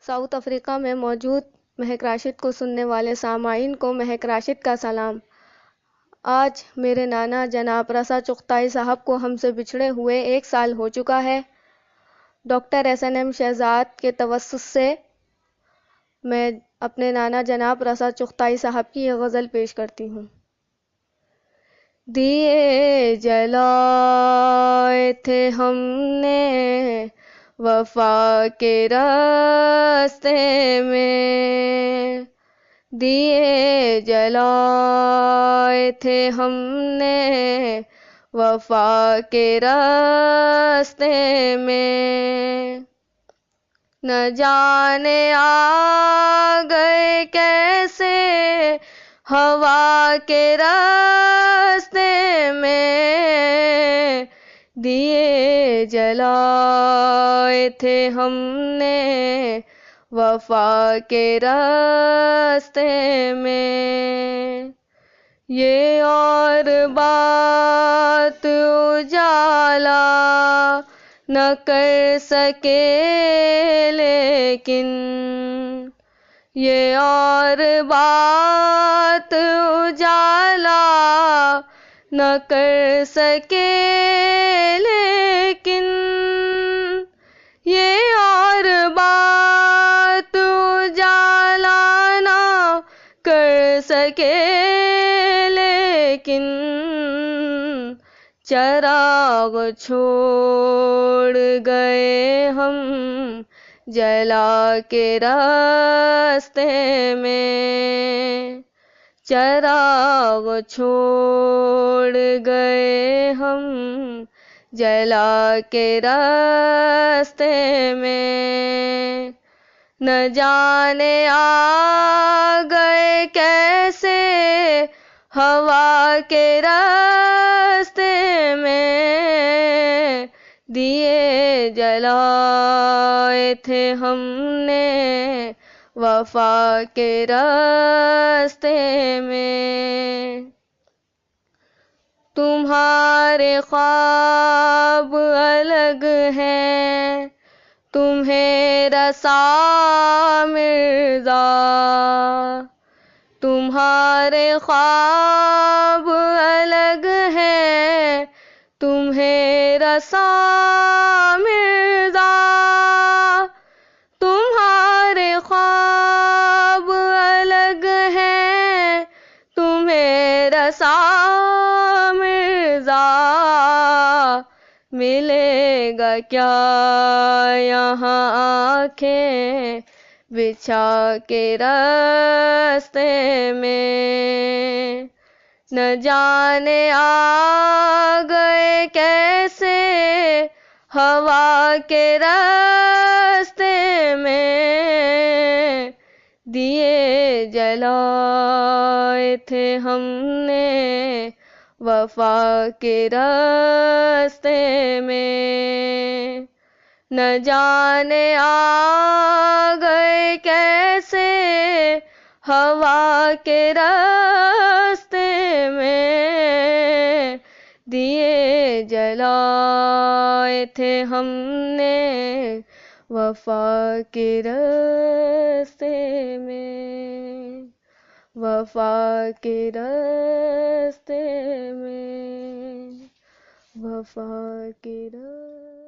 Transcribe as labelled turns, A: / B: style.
A: South Africa میں موجود مہک راشد کو سننے والے سامعین کو مہک راشد کا سلام۔ آج میرے نانا جناب رسا چغتائی صاحب کو ہم سے بچھڑے ہوئے 1 سال ہو چکا ہے۔ ڈاکٹر SNM شہزاد کے توسط سے میں اپنے نانا جناب رسا چغتائی صاحب کی یہ غزل پیش کرتی ہوں۔ دیے جلائے تھے ہم نے وفا کے راستے میں، دیے جلائے تھے ہم نے وفا کے راستے میں، نہ جانے آ گئے کیسے ہوا کے راستے میں، دیے جلائے تھے ہم نے وفا کے راستے میں، یہ اور بات اجالا نہ کر سکے لیکن، یہ اور بات اجالا نہ کر سکے لیکن، یہ اور بات اجالا نہ کر سکے لیکن، چراغ چھوڑ گئے ہم جلا کے راستے میں، چراغ چھوڑ گئے ہم جلا کے راستے میں، نہ جانے آ گئے کیسے ہوا کے راستے میں، دیے جلائے تھے ہم نے وفا کے راستے میں، تمہارے خواب الگ ہیں تمہیں رسا مرزا، تمہارے خواب الگ ہیں تمہیں رسا مرزا، تمہارے خواب الگ ہیں تمہیں رسا مرزا، ملے گا کیا یہاں آنکھیں بچھا کے راستے میں، نہ جانے آ گئے کیسے ہوا کے راستے میں، دیے جلائے تھے ہم نے وفا کے راستے میں، نہ جانے آ گئے کیسے ہوا کے راستے میں، دیے جلائے تھے ہم نے وفا کے راستے میں، وفا کے راستے میں، وفا کے راستے